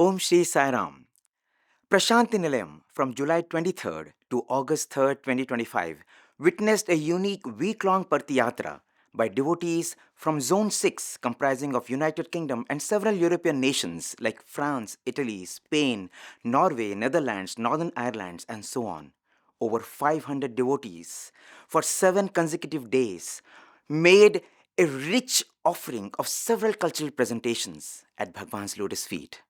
Om Shri Sai Ram. Prasanthi Nilayam from July 23rd to August 3rd, 2025 witnessed a unique week-long Parthi Yatra by devotees from Zone 6 comprising of United Kingdom and several European nations like France, Italy, Spain, Norway, Netherlands, Northern Ireland and so on. Over 500 devotees for 7 consecutive days made a rich offering of several cultural presentations at Bhagawan's lotus feet.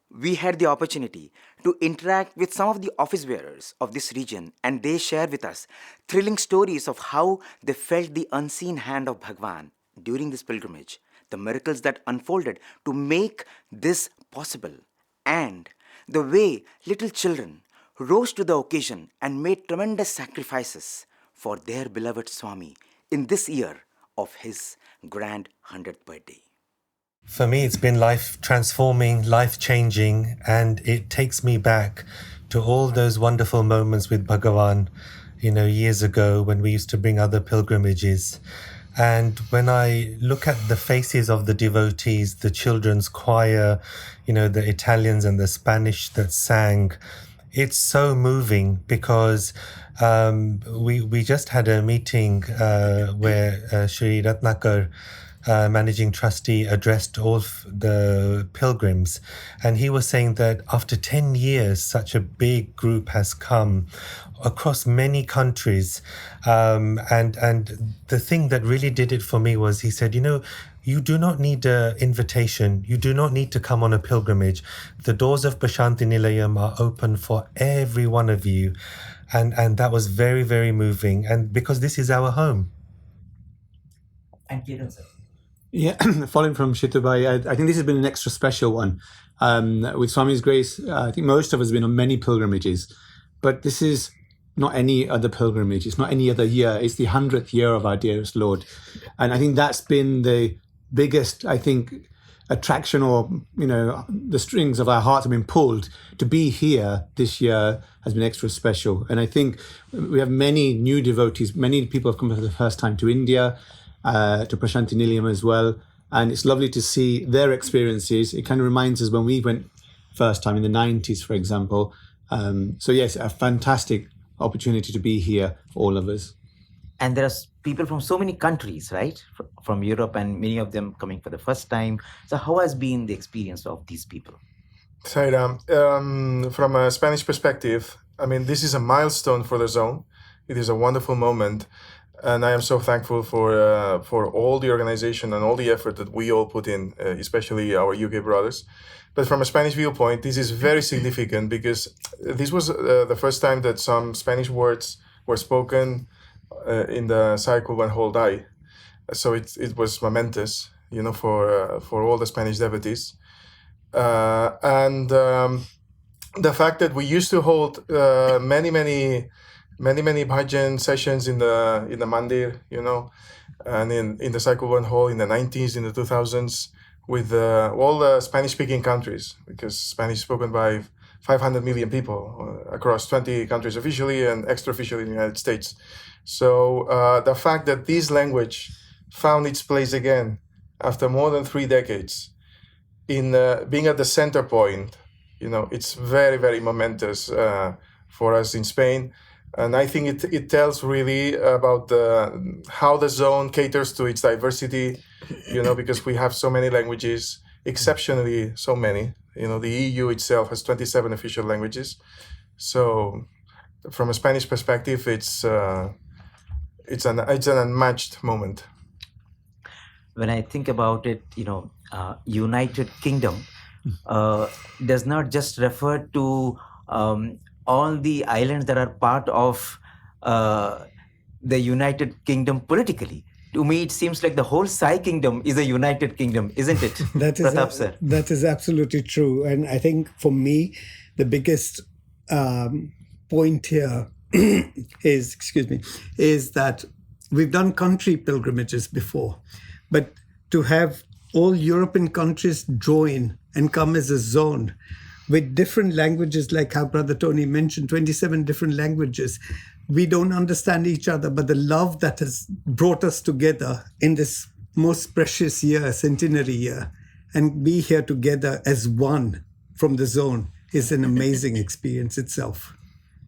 We had the opportunity to interact with some of the office bearers of this region, and they shared with us thrilling stories of how they felt the unseen hand of Bhagawan during this pilgrimage, the miracles that unfolded to make this possible, and the way little children rose to the occasion and made tremendous sacrifices for their beloved Swami in this year of his grand 100th birthday. For me, it's been life-transforming, life-changing, and it takes me back to all those wonderful moments with Bhagawan, years ago when we used to bring other pilgrimages. And when I look at the faces of the devotees, the children's choir, the Italians and the Spanish that sang, it's so moving because we just had a meeting where Sri Ratnakar, managing trustee, addressed all the pilgrims, and he was saying that after 10 years such a big group has come across many countries, and the thing that really did it for me was he said, you do not need an invitation. You do not need to come on a pilgrimage. The doors of Prasanthi Nilayam are open for every one of you, and that was very, very moving, and because this is our home. And Kiran sir. Yeah, following from Shitubai, I think this has been an extra special one. With Swami's grace, I think most of us have been on many pilgrimages, but this is not any other pilgrimage. It's not any other year. It's the 100th year of our dearest Lord. And I think that's been the biggest, attraction, or, the strings of our hearts have been pulled. To be here this year has been extra special. And I think we have many new devotees. Many people have come for the first time to India, to Prasanthi Nilayam as well. And it's lovely to see their experiences. It kind of reminds us when we went first time in the 90s, for example. So yes, a fantastic opportunity to be here for all of us. And there are people from so many countries, right? From Europe, and many of them coming for the first time. So how has been the experience of these people? Sairam, from a Spanish perspective, this is a milestone for the zone. It is a wonderful moment. And I am so thankful for all the organization and all the effort that we all put in, especially our UK brothers. But from a Spanish viewpoint, this is very significant because this was the first time that some Spanish words were spoken in the cycle One Whole Day. So it was momentous, for all the Spanish devotees. And the fact that we used to hold many Bhajan sessions in the mandir, and in the Cycle One Hall in the 90s, in the 2000s, with all the Spanish-speaking countries, because Spanish is spoken by 500 million people across 20 countries officially and extra-officially in the United States. So the fact that this language found its place again after more than 3 decades in being at the center point, it's very, very momentous for us in Spain. And I think it tells really about how the zone caters to its diversity, because we have so many languages, exceptionally so many. The EU itself has 27 official languages. So from a Spanish perspective, it's an unmatched moment. When I think about it, United Kingdom does not just refer to all the islands that are part of the United Kingdom politically. To me, it seems like the whole Sai Kingdom is a United Kingdom, isn't it? Pratap sir? That is absolutely true. And I think for me, the biggest point here is that we've done country pilgrimages before, but to have all European countries join and come as a zone with different languages, like how Brother Tony mentioned, 27 different languages. We don't understand each other, but the love that has brought us together in this most precious year, centenary year, and be here together as one from the zone is an amazing experience itself.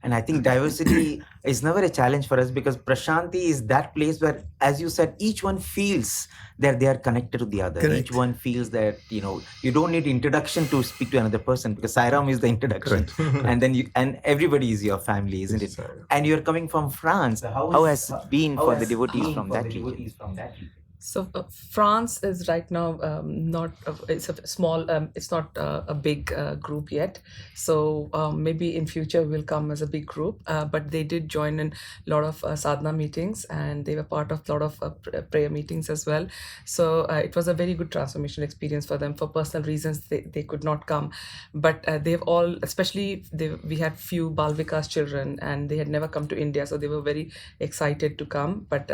And I think diversity is never a challenge for us, because Prasanthi is that place where, as you said, each one feels that they are connected to the other. Correct. Each one feels that, you don't need introduction to speak to another person, because Sairam is the introduction. And then everybody is your family, isn't it? And you're coming from France. How has it been for the devotees from that region? So France is right now not. It's a small. It's not a big group yet. So maybe in future will come as a big group. But they did join in a lot of sadhana meetings, and they were part of a lot of prayer meetings as well. So it was a very good transformation experience for them. For personal reasons, they could not come, but they've all, especially we had few Bal Vikas children, and they had never come to India, so they were very excited to come. But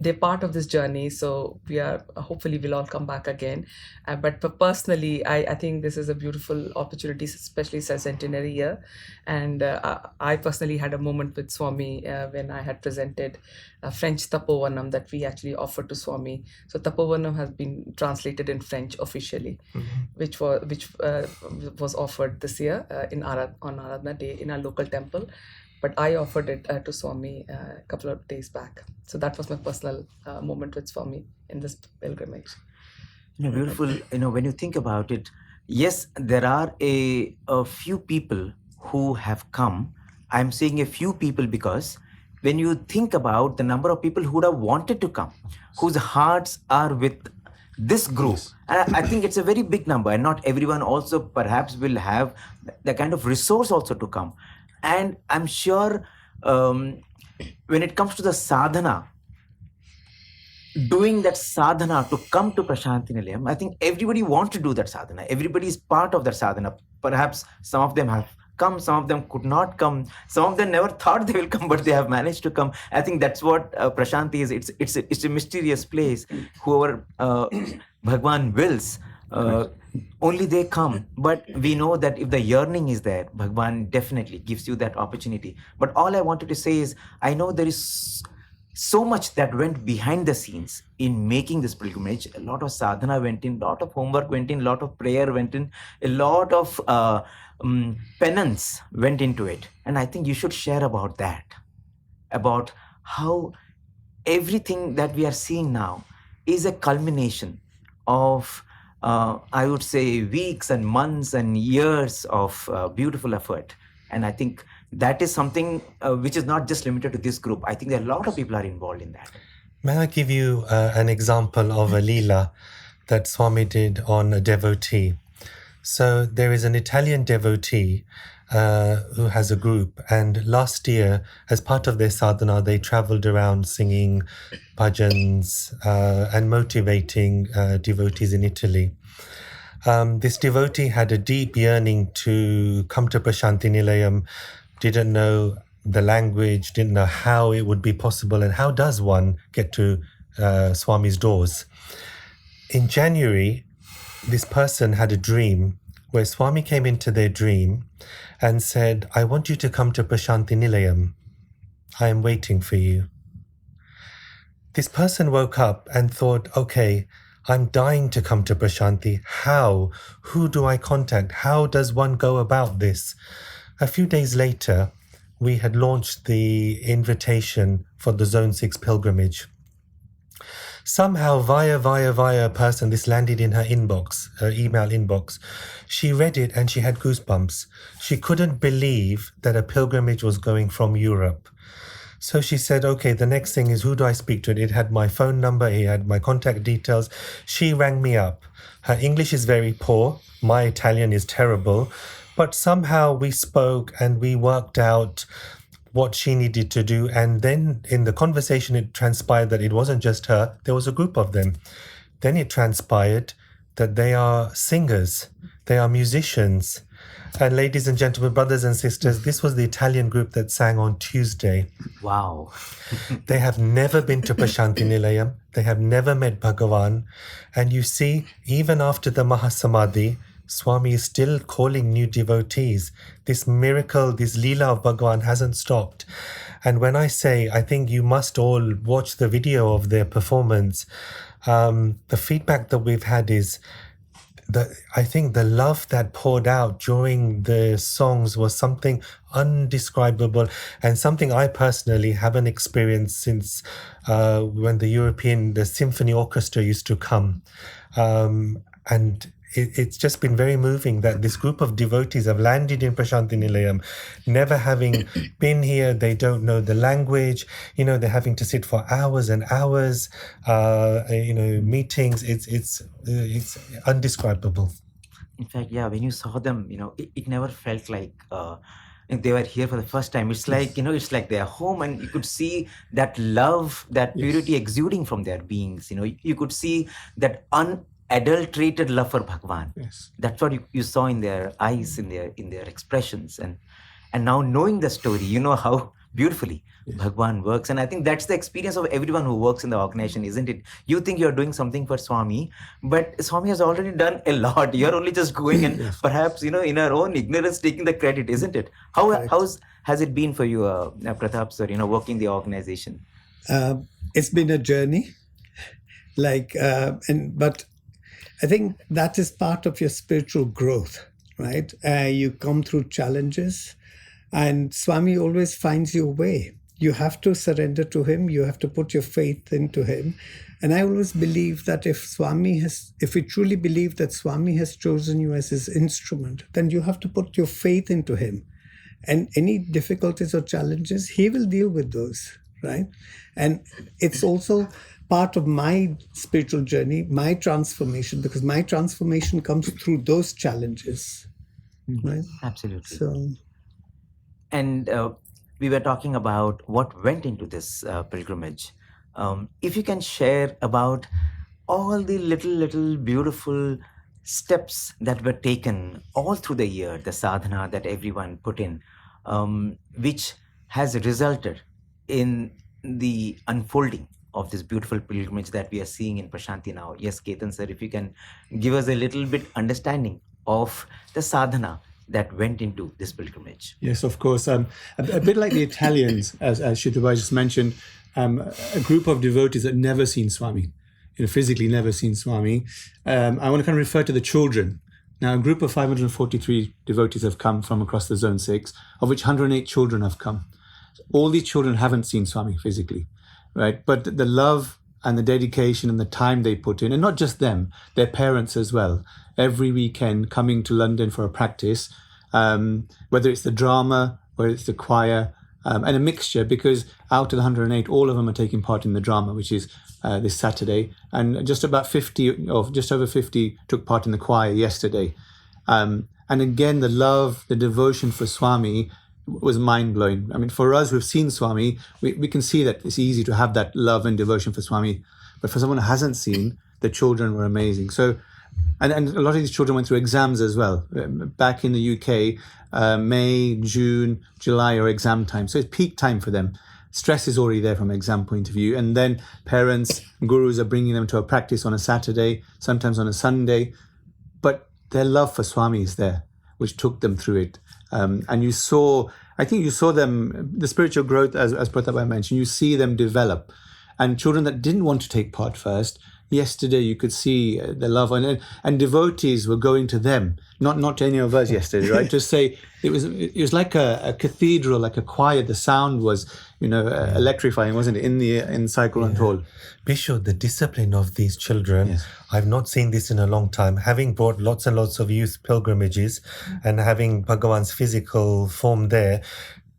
they're part of this journey, so we are hopefully we'll all come back again. But personally, I think this is a beautiful opportunity, especially it's a centenary year. And I personally had a moment with Swami when I had presented a French Tapovanam that we actually offered to Swami. So Tapovanam has been translated in French officially, which was offered this year on Aradhana Day in our local temple. But I offered it to Swami a couple of days back. So that was my personal moment with Swami in this pilgrimage. Beautiful. When you think about it, yes, there are a few people who have come. I'm saying a few people because when you think about the number of people who would have wanted to come, whose hearts are with this group, and I think it's a very big number, and not everyone also perhaps will have the kind of resource also to come. And I'm sure when it comes to the sadhana, doing that sadhana to come to Prasanthi Nilayam, I think everybody wants to do that sadhana. Everybody is part of that sadhana. Perhaps some of them have come, some of them could not come, some of them never thought they will come, but they have managed to come. I think that's what Prasanthi is. It's a mysterious place. Whoever Bhagawan wills, only they come. But we know that if the yearning is there, Bhagawan definitely gives you that opportunity. But all I wanted to say is, I know there is so much that went behind the scenes in making this pilgrimage. A lot of sadhana went in, a lot of homework went in, a lot of prayer went in, a lot of penance went into it. And I think you should share about that, about how everything that we are seeing now is a culmination of I would say weeks and months and years of beautiful effort. And I think that is something which is not just limited to this group. I think there are a lot of people are involved in that. May I give you an example of a Leela that Swami did on a devotee? So there is an Italian devotee who has a group, and last year, as part of their sadhana, they traveled around singing bhajans and motivating devotees in Italy. This devotee had a deep yearning to come to Prasanthi Nilayam, didn't know the language, didn't know how it would be possible, and how does one get to Swami's doors. In January, this person had a dream where Swami came into their dream and said, I want you to come to Prasanthi Nilayam. I am waiting for you. This person woke up and thought, okay, I'm dying to come to Prasanthi. How? Who do I contact? How does one go about this? A few days later, we had launched the invitation for the Zone 6 pilgrimage. Somehow, via a person, this landed in her inbox, her email inbox. She read it and she had goosebumps. She couldn't believe that a pilgrimage was going from Europe. So she said, okay, the next thing is, who do I speak to? It had my phone number, it had my contact details. She rang me up. Her English is very poor. My Italian is terrible. But somehow we spoke and we worked out what she needed to do. And then in the conversation, it transpired that it wasn't just her, there was a group of them. Then it transpired that they are singers, they are musicians. And ladies and gentlemen, brothers and sisters, this was the Italian group that sang on Tuesday. Wow. They have never been to Prasanthi Nilayam. They have never met Bhagawan. And you see, even after the Mahasamadhi, Swami is still calling new devotees. This miracle, this Leela of Bhagawan hasn't stopped. And when I say, I think you must all watch the video of their performance, the feedback that we've had is I think the love that poured out during the songs was something undescribable, and something I personally haven't experienced since when the symphony orchestra used to come. And it's just been very moving that this group of devotees have landed in Prasanthi Nilayam, never having been here. They don't know the language. They're having to sit for hours and hours. Meetings. It's undescribable. In fact, yeah, when you saw them, it never felt like they were here for the first time. It's like, it's like they're home, and you could see that love, that purity exuding from their beings. You could see that unadulterated love for Bhagawan. Yes. That's what you saw in their eyes, in their expressions. And now knowing the story, you know how beautifully Bhagawan works. And I think that's the experience of everyone who works in the organization, isn't it? You think you're doing something for Swami, but Swami has already done a lot. You're only just going and perhaps, in our own ignorance, taking the credit, isn't it? How has it been for you, Pratap sir, working the organization? It's been a journey. But I think that is part of your spiritual growth, right? You come through challenges, and Swami always finds your way. You have to surrender to him. You have to put your faith into him. And I always believe that if we truly believe that Swami has chosen you as his instrument, then you have to put your faith into him. And any difficulties or challenges, he will deal with those, right? And it's also part of my spiritual journey, my transformation, because my transformation comes through those challenges, right? Absolutely. So, and we were talking about what went into this pilgrimage. If you can share about all the little beautiful steps that were taken all through the year, the sadhana that everyone put in, which has resulted in the unfolding of this beautiful pilgrimage that we are seeing in Prasanthi now. Yes, Ketan sir, if you can give us a little bit understanding of the sadhana that went into this pilgrimage. Yes, of course. A bit like the Italians, as Shitubai just mentioned, a group of devotees that never seen Swami, physically never seen Swami. I want to kind of refer to the children. Now, a group of 543 devotees have come from across the Zone 6, of which 108 children have come. All these children haven't seen Swami physically, right? But the love and the dedication and the time they put in, and not just them, their parents as well, every weekend coming to London for a practice, whether it's the drama, whether it's the choir, and a mixture, because out of the 108, all of them are taking part in the drama, which is this Saturday, and just over 50 took part in the choir yesterday. And again, the love, the devotion for Swami was mind-blowing. I mean, for us who've seen Swami, we can see that it's easy to have that love and devotion for Swami. But for someone who hasn't seen, the children were amazing. So, and a lot of these children went through exams as well. Back in the UK, May, June, July are exam time. So it's peak time for them. Stress is already there from an exam point of view. And then parents, gurus are bringing them to a practice on a Saturday, sometimes on a Sunday. But their love for Swami is there, which took them through it. And I think you saw them, the spiritual growth, as Pratap mentioned, you see them develop. And children that didn't want to take part first, yesterday you could see the love, and devotees were going to them, not to any of us yesterday, right? To say it was like a cathedral, like a choir. The sound was, electrifying, wasn't it? In Cycle and Hall. Bishu, the discipline of these children, Yes. I've not seen this in a long time. Having brought lots and lots of youth pilgrimages and having Bhagawan's physical form there,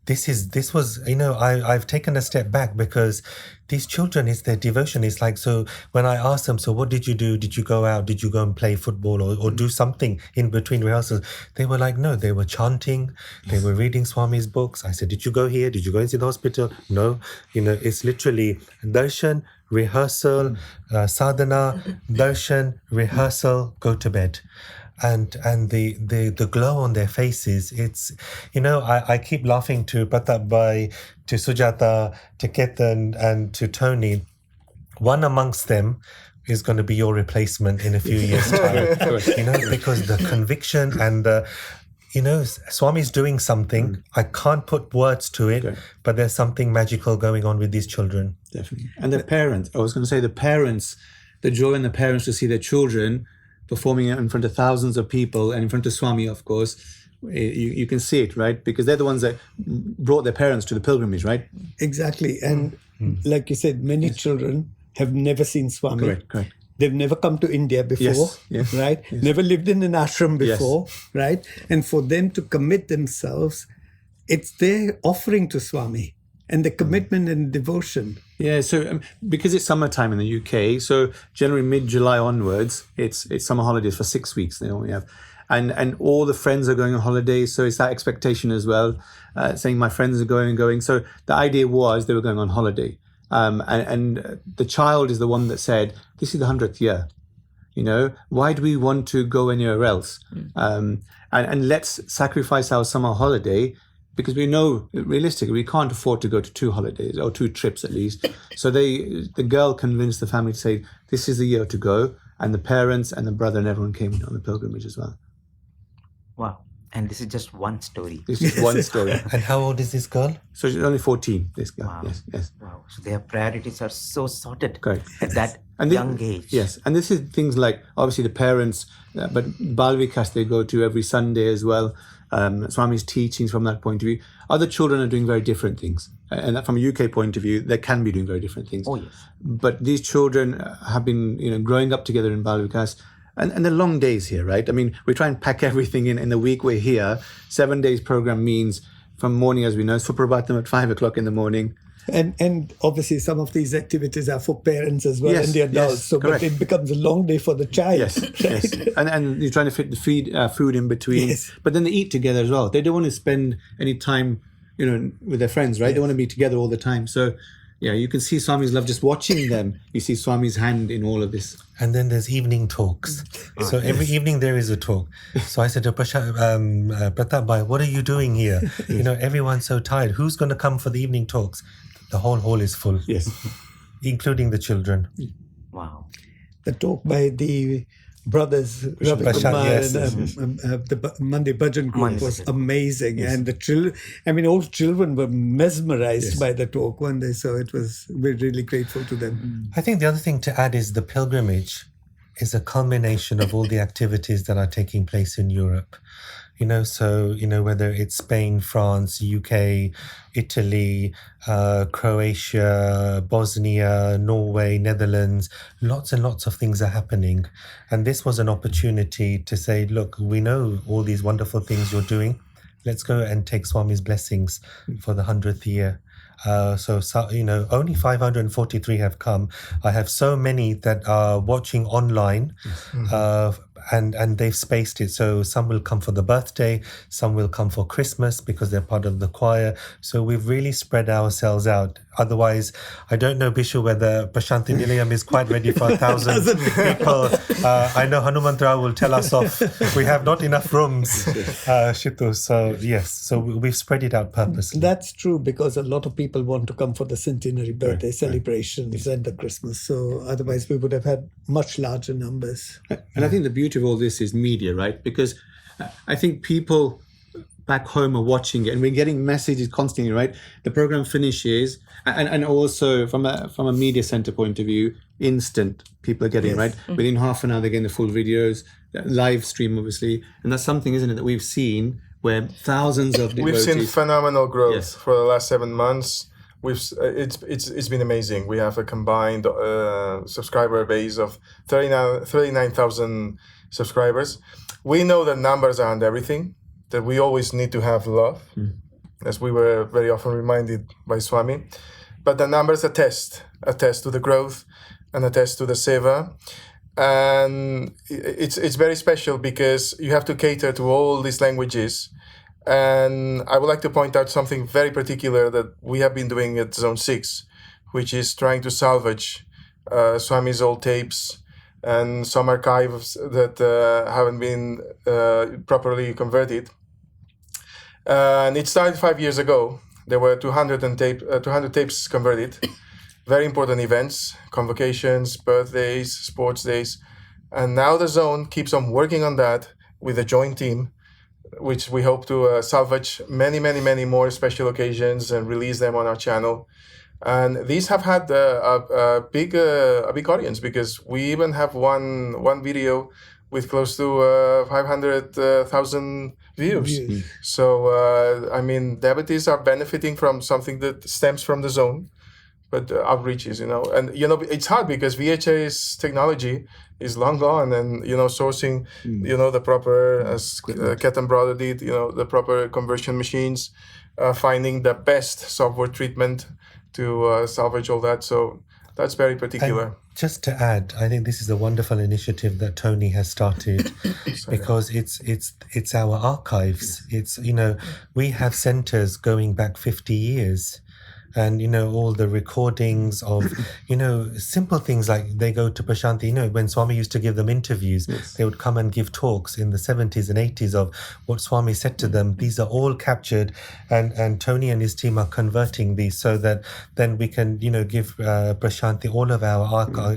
this was, I've taken a step back, because these children, it's their devotion. It's like, so when I asked them, so what did you do? Did you go out? Did you go and play football or do something in between rehearsals? They were like, no, they were chanting. They were reading Swami's books. I said, did you go here? Did you go into the hospital? No. It's literally darshan, rehearsal, sadhana, darshan, rehearsal, go to bed. And the glow on their faces, it's, I keep laughing to Pratap, to Sujata, to Ketan, and to Tony. One amongst them is going to be your replacement in a few years' time. Because the conviction and the, Swami's doing something. I can't put words to it, but there's something magical going on with these children. Definitely. And the parents, I was going to say the parents, the joy in the parents to see their children performing in front of thousands of people and in front of Swami, of course, you can see it, right? Because they're the ones that brought their parents to the pilgrimage, right? Exactly. And like you said, many children have never seen Swami. Correct. They've never come to India before, Yes. right? Yes. Never lived in an ashram before, right? And for them to commit themselves, it's their offering to Swami and the commitment and devotion. Yeah, so because it's summertime in the UK, so generally mid-July onwards, it's summer holidays for 6 weeks. They only have, and all the friends are going on holiday, so it's that expectation as well, saying my friends are going. So the idea was they were going on holiday, and the child is the one that said, "This is the 100th year. Why do we want to go anywhere else? And let's sacrifice our summer holiday." Because we know realistically we can't afford to go to 2 holidays or 2 trips at least. So the girl convinced the family to say, this is the year to go. And the parents and the brother and everyone came on the pilgrimage as well. Wow. And this is just one story. This is one story. And how old is this girl? So she's only 14, this girl. Wow. Yes. Wow. So their priorities are so sorted Correct. at that And young age. Yes. And this is things like, obviously the parents, but Balvikas they go to every Sunday as well. Swami's teachings from that point of view. Other children are doing very different things. And that from a UK point of view, they can be doing very different things. Oh, yes. But these children have been, growing up together in Balvikas. And the long days here, right? I mean, we try and pack everything in the week we're here. 7 days program means from morning, as we know, Suprabhatam at 5 o'clock in the morning. And obviously some of these activities are for parents as well, Yes, and the adults. yes, So but correct. it becomes a long day for the child. Yes, right? yes. And you're trying to fit the food in between. Yes. But then they eat together as well. They don't want to spend any time, with their friends, right? They want to be together all the time. So, yeah, you can see Swami's love just watching them. You see Swami's hand in all of this. And then there's evening talks. So every evening there is a talk. So I said to Pratap Bhai, what are you doing here? Everyone's so tired. Who's going to come for the evening talks? The whole hall is full. Yes. Including the children. Wow. The talk by the brothers Ravi Prashant, Kumar yes, and the Monday Bhajan group Monday was Bhajan. amazing. And the children, all children were mesmerized by the talk one day. So we're really grateful to them. I think the other thing to add is the pilgrimage is a culmination of all the activities that are taking place in Europe. Whether it's Spain, France, UK, Italy, Croatia, Bosnia, Norway, Netherlands, lots and lots of things are happening. And this was an opportunity to say, look, we know all these wonderful things you're doing. Let's go and take Swami's blessings for the 100th year. Only 543 have come. I have so many that are watching online, and they've spaced it. So some will come for the birthday, some will come for Christmas because they're part of the choir. So we've really spread ourselves out. Otherwise, I don't know, Bishu, whether Prasanthi Nilayam is quite ready for 1,000 people. I know Hanumantra will tell us off. We have not enough rooms, Shitu. So yes, so we've spread it out purposely. That's true, because a lot of people want to come for the centenary birthday celebrations and the Christmas. So otherwise we would have had much larger numbers. And I think the beauty of all this is media, right? Because I think people back home are watching it and we're getting messages constantly, right? The program finishes and also from a media center point of view, instant people are getting, right? Within half an hour they're getting the full videos, live stream obviously. And that's something, isn't it, that we've seen where thousands of devotees... We've seen phenomenal growth Yes. for the last 7 months. It's been amazing. We have a combined subscriber base of 39,000 subscribers. We know that numbers aren't everything, that we always need to have love, as we were very often reminded by Swami. But the numbers attest to the growth and attest to the seva. And it's very special because you have to cater to all these languages. And I would like to point out something very particular that we have been doing at Zone 6, which is trying to salvage Swami's old tapes and some archives that haven't been properly converted. And it started 5 years ago. There were 200 tapes converted. Very important events, convocations, birthdays, sports days. And now the Zone keeps on working on that with a joint team, which we hope to salvage many, many, many more special occasions and release them on our channel. And these have had a big audience, because we even have one video with close to 500,000 views. So, I mean, devotees are benefiting from something that stems from the zone, but outreaches, and, it's hard because VHS technology is long gone, and, sourcing, the proper, as Ketan brother did, the proper conversion machines, finding the best software treatment to salvage all that. So that's very particular. And just to add, I think this is a wonderful initiative that Tony has started because it's our archives. It's, we have centers going back 50 years. And, all the recordings of, simple things like they go to Prasanthi, when Swami used to give them interviews, they would come and give talks in the 70s and 80s of what Swami said to them. These are all captured, and Tony and his team are converting these so that then we can, give Prasanthi all of our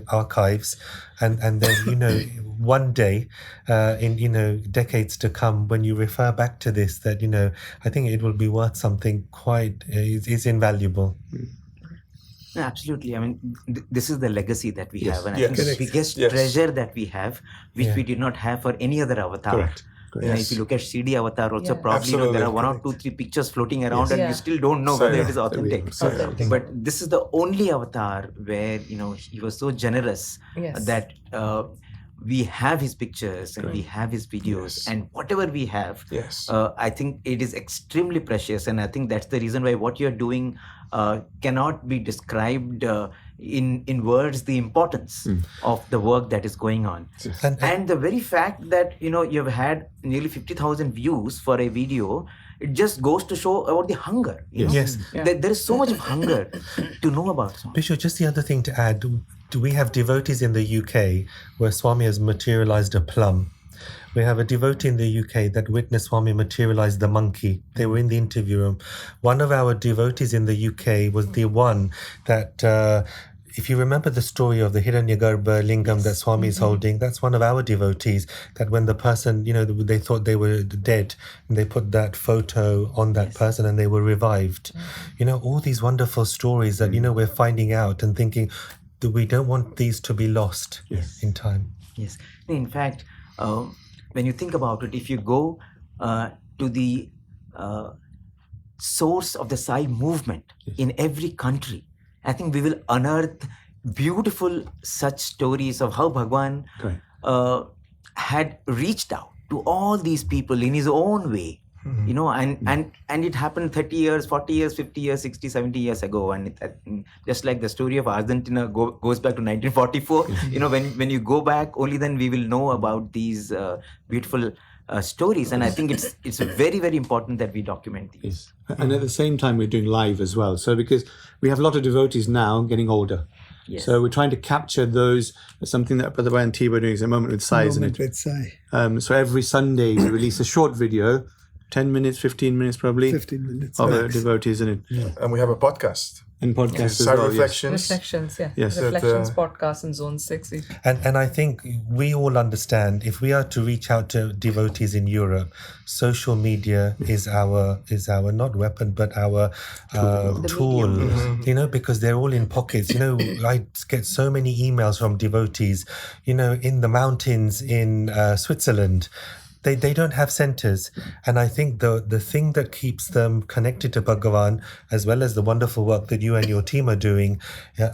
archives. And then, one day, in, decades to come, when you refer back to this, that, I think it will be worth something quite, is invaluable. No, absolutely. I mean, this is the legacy that we have. And I Yes. think the Correct. biggest Yes. treasure that we have, which we did not have for any other avatar. Correct. If you look at CD avatar also, Yeah. probably there are Absolutely. 1 or 2, 3 pictures floating around and Yeah. you still don't know whether it is authentic. Authentic. But this is the only avatar where, he was so generous Yes. that we have his pictures and we have his videos, and whatever we have, Yes. I think it is extremely precious. And I think that's the reason why what you're doing cannot be described in words, the importance of the work that is going on. And the very fact that, you've had nearly 50,000 views for a video, it just goes to show about the hunger. Yes. There is so much of hunger to know about Swami. Bishop, just the other thing to add, we have devotees in the UK where Swami has materialized a plum. We have a devotee in the UK that witnessed Swami materialize the monkey. They were in the interview room. One of our devotees in the UK was the one that, if you remember the story of the Hiranyagarbha lingam that Swami is holding, that's one of our devotees, that when the person, they thought they were dead, and they put that photo on that person and they were revived. All these wonderful stories that, we're finding out and thinking that we don't want these to be lost in time. Yes. In fact, when you think about it, if you go to the source of the Sai movement in every country, I think we will unearth beautiful such stories of how Bhagawan had reached out to all these people in his own way. And it happened 30 years, 40 years, 50 years, 60, 70 years ago. And just like the story of Argentina goes back to 1944, when you go back, only then we will know about these beautiful stories. And I think it's very, very important that we document these. Yes. And at the same time, we're doing live as well. So because we have a lot of devotees now getting older. Yes. So we're trying to capture those, something that Brother Brian T were doing is a moment with Sai, isn't it? With Sai. So every Sunday we release a short video, 10 minutes, 15 minutes probably, 15 minutes. of max. devotees in it. And we have a podcast. And podcast as Sai well. Yes. Reflections. Reflections, yeah. Yes. Reflections podcast in Zone 6. And I think we all understand, if we are to reach out to devotees in Europe, social media is our not weapon but our tool. Because they're all in pockets. I get so many emails from devotees, in the mountains in Switzerland. They don't have centers. And I think the thing that keeps them connected to Bhagavan, as well as the wonderful work that you and your team are doing,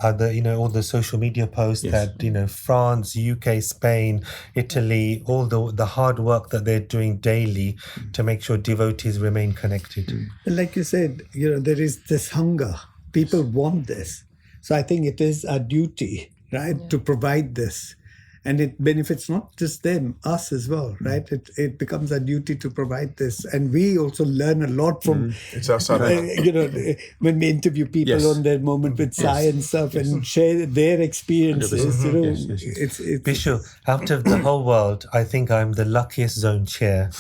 are the all the social media posts that France, UK, Spain, Italy, all the hard work that they're doing daily to make sure devotees remain connected. And like you said, there is this hunger. People want this. So I think it is our duty, right, to provide this. And it benefits not just them, us as well, right? It becomes our duty to provide this. And we also learn a lot from, It's our sadhana. when we interview people on their moment with Sai and stuff and share their experiences, it's Bishop, out of the whole world, I think I'm the luckiest zone chair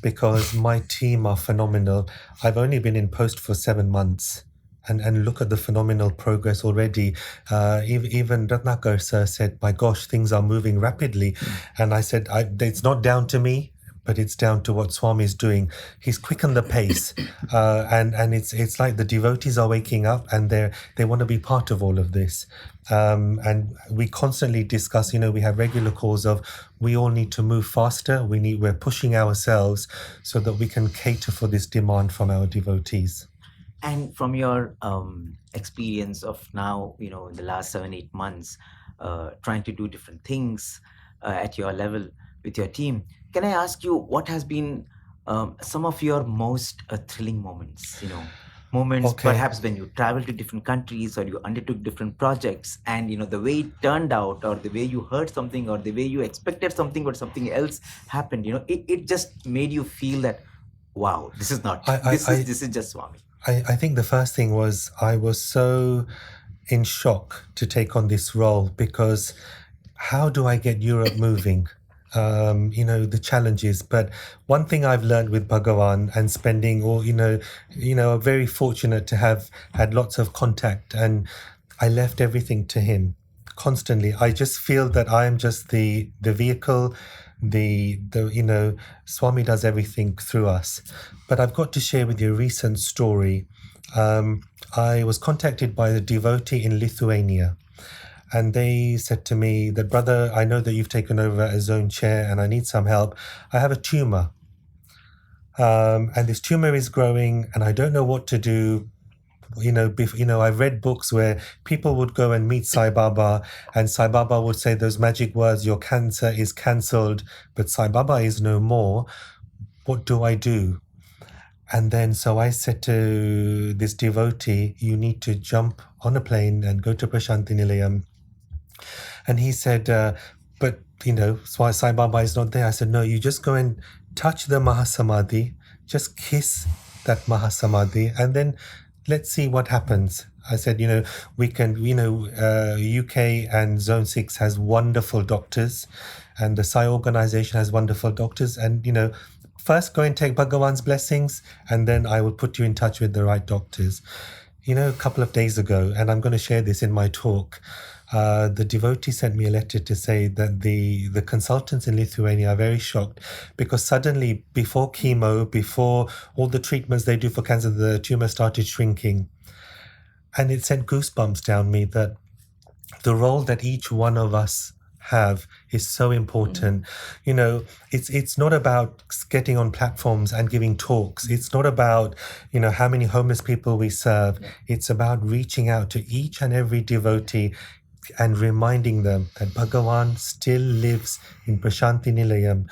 because my team are phenomenal. I've only been in post for 7 months. And look at the phenomenal progress already. Even Ratnakar sir said, my gosh, things are moving rapidly. And I said, it's not down to me, but it's down to what Swami is doing. He's quickened the pace, and it's like the devotees are waking up and they want to be part of all of this. And we constantly discuss. We have regular calls of we all need to move faster. We're pushing ourselves so that we can cater for this demand from our devotees. And from your experience of now, in the last 7-8 months, trying to do different things at your level with your team, can I ask you what has been some of your most thrilling moments? Moments Okay. perhaps when you travel to different countries or you undertook different projects, and the way it turned out, or the way you heard something, or the way you expected something, but something else happened. It just made you feel that, wow, this is not this is just Swami. I think the first thing was I was so in shock to take on this role, because how do I get Europe moving? The challenges. But one thing I've learned with Bhagawan and spending I'm very fortunate to have had lots of contact, and I left everything to him constantly. I just feel that I am just the vehicle, Swami does everything through us. But I've got to share with you a recent story. I was contacted by a devotee in Lithuania, and they said to me that, brother, I know that you've taken over a zone chair and I need some help. I have a tumor. And this tumor is growing and I don't know what to do. I've read books where people would go and meet Sai Baba, and Sai Baba would say those magic words, your cancer is cancelled, but Sai Baba is no more. What do I do? And then so I said to this devotee, you need to jump on a plane and go to Prasanthi Nilayam. And he said, but Sai Baba is not there. I said, no, you just go and touch the Mahasamadhi, just kiss that Mahasamadhi, and then let's see what happens. I said, we can, UK and Zone 6 has wonderful doctors, and the Sai organization has wonderful doctors. And, first go and take Bhagawan's blessings, and then I will put you in touch with the right doctors. A couple of days ago, and I'm going to share this in my talk, the devotee sent me a letter to say that the consultants in Lithuania are very shocked, because suddenly, before chemo, before all the treatments they do for cancer, the tumor started shrinking. And it sent goosebumps down me that the role that each one of us have is so important. It's not about getting on platforms and giving talks. It's not about how many homeless people we serve. It's about reaching out to each and every devotee and reminding them that Bhagawan still lives in Prasanthi Nilayam.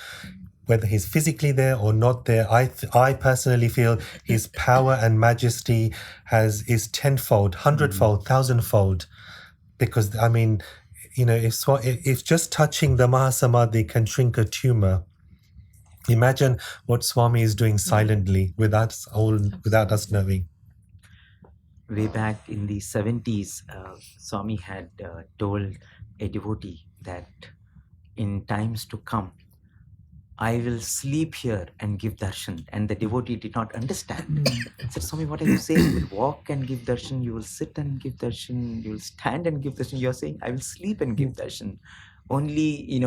Whether he's physically there or not there, I personally feel his power and majesty is tenfold, hundredfold, thousandfold. Because if just touching the Mahasamadhi can shrink a tumor, imagine what Swami is doing silently without us knowing. Way back in the 70s, Swami had told a devotee that in times to come, I will sleep here and give darshan. And the devotee did not understand. He said, Swami, what are you saying? You will walk and give darshan, you will sit and give darshan, you will stand and give darshan. You're saying, I will sleep and give darshan. Only,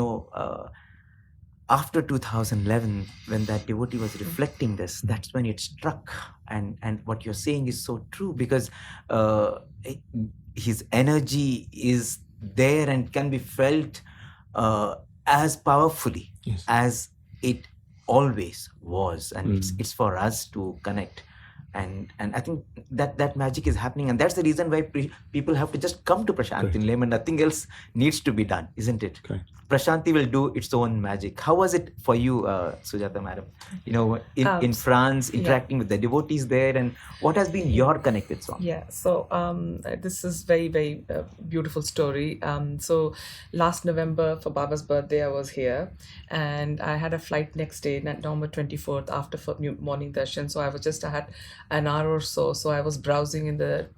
after 2011, when that devotee was reflecting this, that's when it struck. And what you're saying is so true, because his energy is there and can be felt as powerfully as it always was. And it's for us to connect. And I think that magic is happening. And that's the reason why people have to just come to Prasanthi Nilayam, and nothing else needs to be done, isn't it? Correct. Prasanthi will do its own magic. How was it for you, Sujata madam? In France, interacting with the devotees there, and what has been your connect with Swami? Yeah, so this is very, very beautiful story. So last November for Baba's birthday, I was here, and I had a flight next day, November 24th, after morning darshan. So I had an hour or so. So I was browsing in the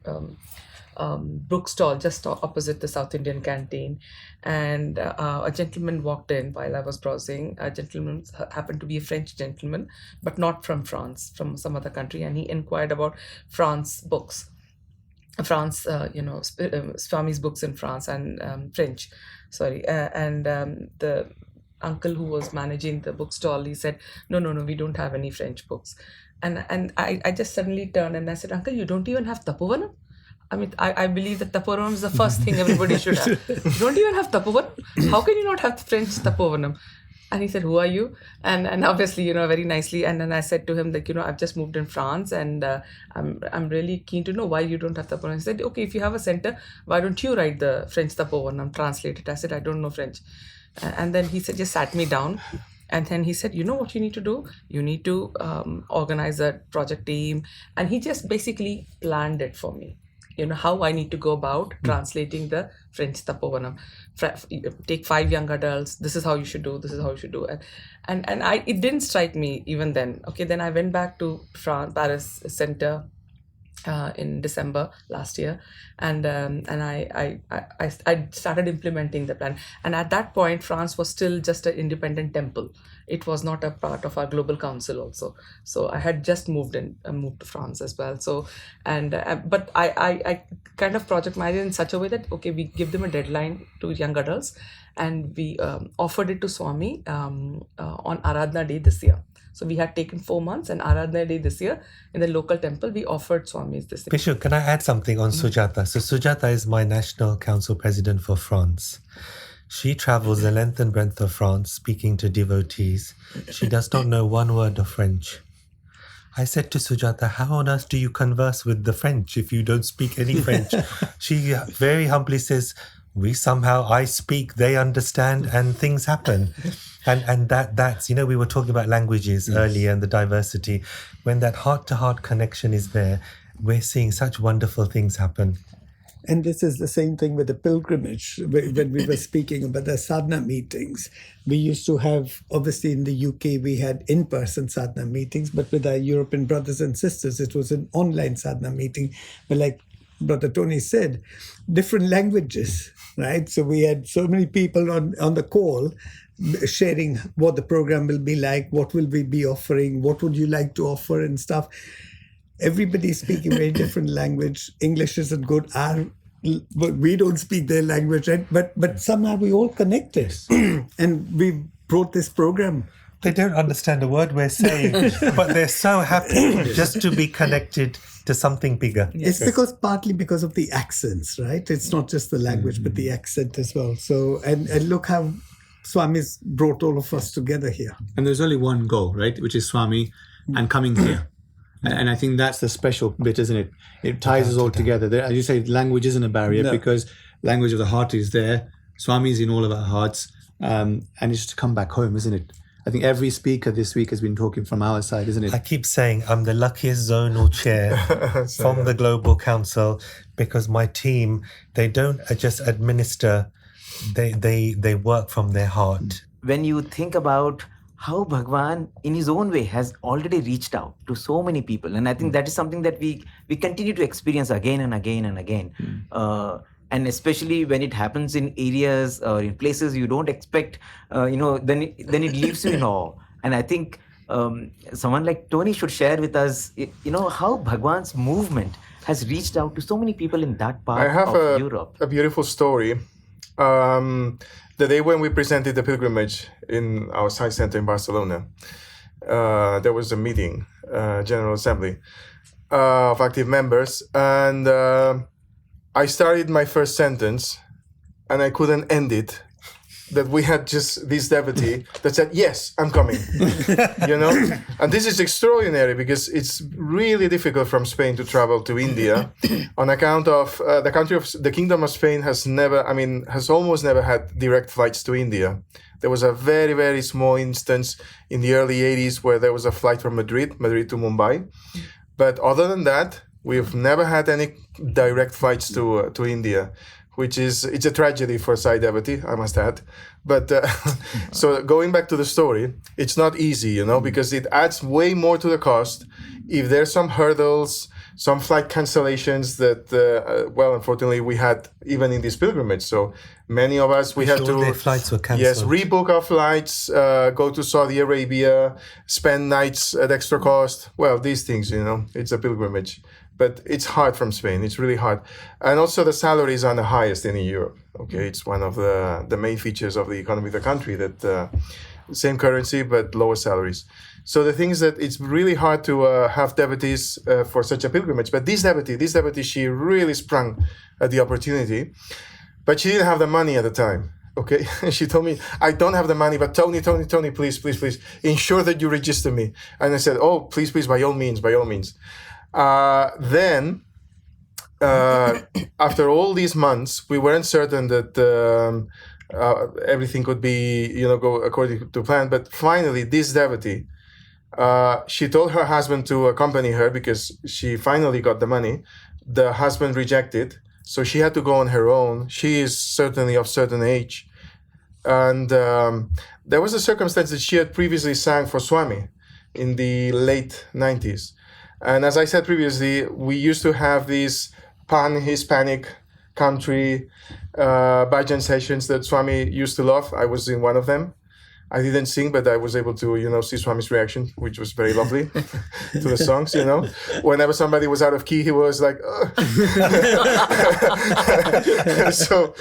bookstall just opposite the South Indian canteen, and a gentleman walked in while I was browsing. A gentleman happened to be a French gentleman, but not from France, from some other country, and he inquired about Swami's books in France and French. Sorry, and the uncle who was managing the bookstall, he said, no, we don't have any French books. And I just suddenly turned and I said, Uncle, you don't even have Tapovanam? I mean, I believe that Tapovanam is the first thing everybody should have. You don't even have Tapovanam? How can you not have French Tapovanam? And he said, who are you? And obviously, very nicely. And then I said to him, I've just moved in France and I'm really keen to know why you don't have Tapovanam. He said, okay, if you have a center, why don't you write the French Tapovanam, translate it? I said, I don't know French. And then he said, just sat me down. And then he said, you know what you need to do? You need to organize a project team. And he just basically planned it for me. How I need to go about translating the French Tapovanam. Take 5 young adults. This is how you should do. This is how you should do. And it didn't strike me even then. Okay, then I went back to Paris Center in December last year, and I started implementing the plan. And at that point, France was still just an independent temple. It was not a part of our global council also. So I had just moved to France as well. So but I kind of project managed in such a way that we give them a deadline to young adults, and we offered it to Swami on Aradhana Day this year. So we had taken 4 months, and Aradhana Day this year in the local temple, we offered Swamis this year. Pishu, can I add something on Sujata? So Sujata is my National Council President for France. She travels the length and breadth of France speaking to devotees. She does not know one word of French. I said to Sujata, how on earth do you converse with the French if you don't speak any French? She very humbly says, I speak, they understand, and things happen. And that's, we were talking about languages earlier and the diversity. When that heart-to-heart connection is there, we're seeing such wonderful things happen. And this is the same thing with the pilgrimage. When we were speaking about the sadhana meetings, we used to have, obviously in the UK, we had in-person sadhana meetings, but with our European brothers and sisters, it was an online sadhana meeting. But like Brother Tony said, different languages, right? So we had so many people on the call sharing what the program will be like, what will we be offering, what would you like to offer and stuff. Everybody's speaking very different language. English isn't good. We don't speak their language, right? But somehow we all connected. And we brought this program. They don't understand a word we're saying, but they're so happy just to be connected to something bigger. Yes. It's partly because of the accents, right? It's not just the language, but the accent as well. So, and look how Swami's brought all of us together here. And there's only one goal, right? Which is Swami and coming here. And I think that's the special bit, isn't it? It ties us all together. As you say, language isn't a barrier because language of the heart is there. Swami's in all of our hearts. And it's just to come back home, isn't it? I think every speaker this week has been talking from our side, isn't it? I keep saying I'm the luckiest zonal chair from the Global Council because my team, they don't just administer, they work from their heart. When you think about how Bhagawan, in his own way, has already reached out to so many people. And I think that is something that we continue to experience again and again and again. And especially when it happens in areas or in places you don't expect, then it leaves you in awe. And I think someone like Tony should share with us, how Bhagawan's movement has reached out to so many people in that part of Europe. I have a beautiful story. The day when we presented the pilgrimage in our site center in Barcelona, there was a meeting, General Assembly of active members, and I started my first sentence and I couldn't end it. That we had just this devotee that said, yes, I'm coming, And this is extraordinary because it's really difficult from Spain to travel to India on account of the Kingdom of Spain has almost never had direct flights to India. There was a very, very small instance in the early 80s where there was a flight from Madrid to Mumbai. But other than that, we've never had any direct flights to India. It's a tragedy for Sai devotee, I must add. But so going back to the story, it's not easy, because it adds way more to the cost. If there's some hurdles, some flight cancellations that, unfortunately we had even in this pilgrimage. So many of us, we had to, their flights were cancelled. Yes, rebook our flights, go to Saudi Arabia, spend nights at extra cost. Well, these things, it's a pilgrimage. But it's hard from Spain. It's really hard. And also the salaries are the highest in Europe. Okay, it's one of the main features of the economy of the country, that same currency but lower salaries. So the thing is that it's really hard to have devotees for such a pilgrimage. But this devotee, she really sprung at the opportunity, but she didn't have the money at the time. Okay, she told me, I don't have the money, but Tony, please, ensure that you register me. And I said, oh, please, by all means. Then, after all these months, we weren't certain that everything could be, go according to plan. But finally, this devotee, she told her husband to accompany her because she finally got the money. The husband rejected, so she had to go on her own. She is certainly of certain age. And there was a circumstance that she had previously sang for Swami in the late 90s. And as I said previously, we used to have these pan-Hispanic country Bhajan sessions that Swami used to love. I was in one of them. I didn't sing, but I was able to, see Swami's reaction, which was very lovely to the songs, Whenever somebody was out of key, he was like, so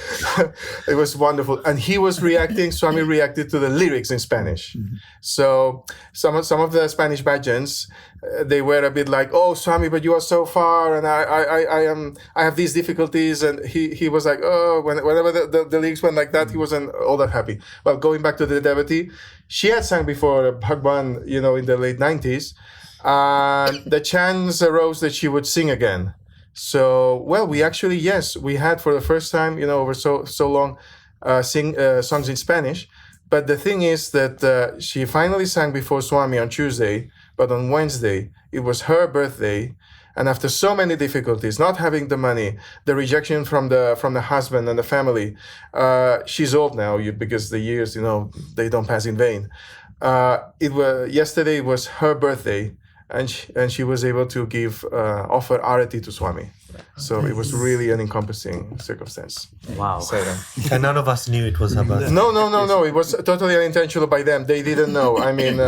it was wonderful. And Swami reacted to the lyrics in Spanish. Mm-hmm. So some of the Spanish Bhajans, they were a bit like, oh, Swami, but you are so far, and I have these difficulties. And he was like, oh, whenever the lyrics went like that, he wasn't all that happy. Well, going back to the devotee, she had sung before Bhagawan, in the late 90s. The chance arose that she would sing again. So, well, we had for the first time, over so long, sing songs in Spanish. But the thing is that she finally sang before Swami on Tuesday, but on Wednesday, it was her birthday. And after so many difficulties, not having the money, the rejection from the husband and the family, she's old now because the years, they don't pass in vain. Yesterday was her birthday, and she was able to offer arati to Swami. So it was really an encompassing circumstance. Wow. And none of us knew it was her birthday. No. It was totally unintentional by them. They didn't know. I mean,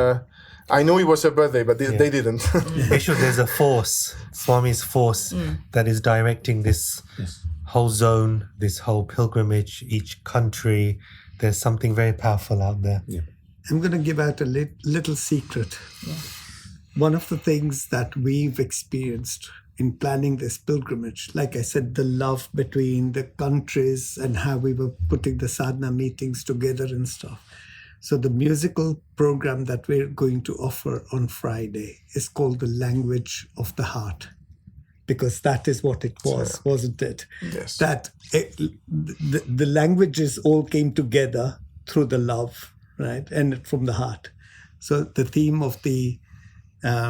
I knew it was her birthday, but they didn't. Bishu, there's a force, Swami's force, that is directing this whole zone, this whole pilgrimage, each country. There's something very powerful out there. Yeah. I'm going to give out a little secret. Yeah. One of the things that we've experienced in planning this pilgrimage, like I said, the love between the countries and how we were putting the sadhana meetings together and stuff. So the musical program that we're going to offer on Friday is called The Language of the Heart, because that is what it was, wasn't it? Yes. The languages all came together through the love, right? And from the heart. So the theme of the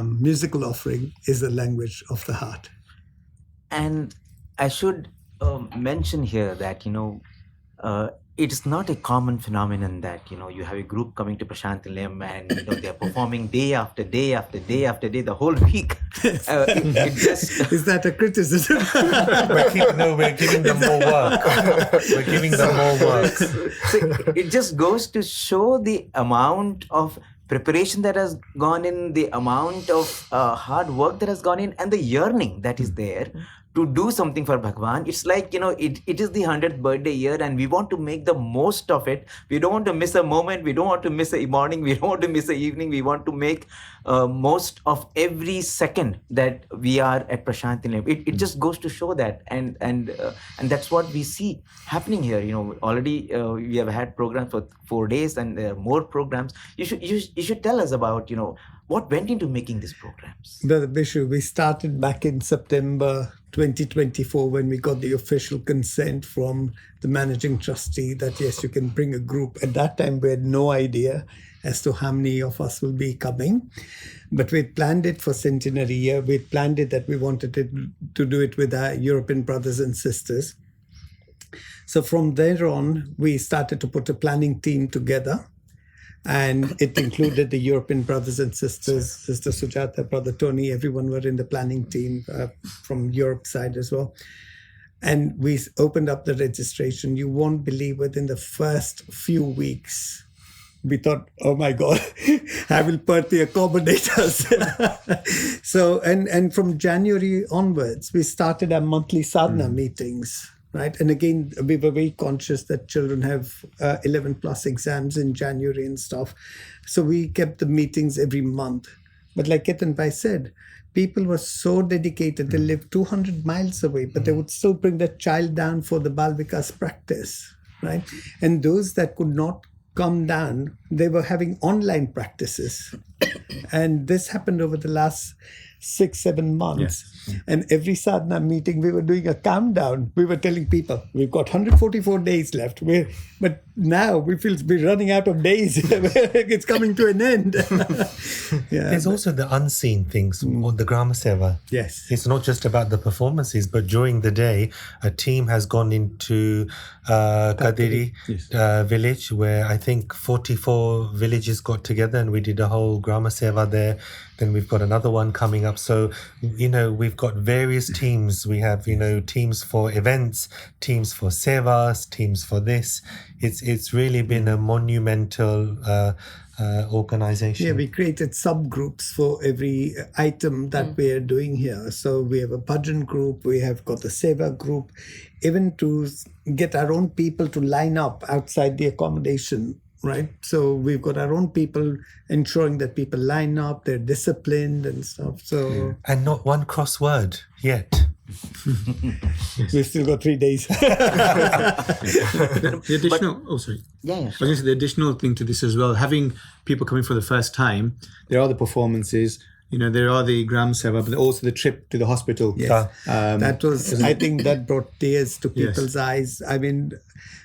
musical offering is the language of the heart. And I should mention here that, it is not a common phenomenon that, you have a group coming to Prasanthi Nilayam and, they're performing day after day after day after day, the whole week. It just... Is that a criticism? We're giving them more work. So it just goes to show the amount of preparation that has gone in, the amount of hard work that has gone in, and the yearning that is there to do something for Bhagawan. It's like, it is the 100th birthday year, and we want to make the most of it. We don't want to miss a moment. We don't want to miss a morning. We don't want to miss a evening. We want to make most of every second that we are at Prasanthi Nilayam. It just goes to show that. And that's what we see happening here. Already we have had programs for 4 days, and there are more programs. You should tell us about, what went into making these programs. Brother Bishu, we started back in September 2024 when we got the official consent from the managing trustee that yes, you can bring a group. At that time, we had no idea as to how many of us will be coming. But we planned it for centenary year. We planned it that we wanted to do it with our European brothers and sisters. So from there on, we started to put a planning team together. And it included the European brothers and sisters, Sister Sujata, Brother Tony, everyone were in the planning team from Europe side as well. And we opened up the registration. You won't believe within the first few weeks, we thought, oh my God, how will Parthi accommodate us? So, and from January onwards, we started our monthly sadhana meetings right? And again, we were very conscious that children have 11 plus exams in January and stuff. So we kept the meetings every month. But like Ketan Bhai said, people were so dedicated. They lived 200 miles away, but they would still bring their child down for the Bal Vikas practice, right? And those that could not come down, they were having online practices. And this happened over the last 6-7 months. And every sadhana meeting, we were doing a countdown. We were telling people, we've got 144 days left. But now we feel we're running out of days. It's coming to an end. There's also the unseen things, or the Grama Seva. Yes. It's not just about the performances, but during the day, a team has gone into Kadiri village, where I think 44 villages got together and we did a whole Grama Seva there. Then we've got another one coming up. So, we've got various teams. We have, teams for events, teams for sevas, teams for this. It's really been a monumental organization. Yeah, we created subgroups for every item that we are doing here. So we have a bhajan group, we have got a seva group, even to get our own people to line up outside the accommodation, right? So we've got our own people ensuring that people line up, they're disciplined and stuff. So And not one crossword yet. we've still got 3 days. The additional, Yeah, I was going to say the additional thing to this as well, having people coming for the first time, there are the performances, there are the Gram Seva, but also the trip to the hospital. Yes. That was, I think that brought tears to people's eyes. I mean,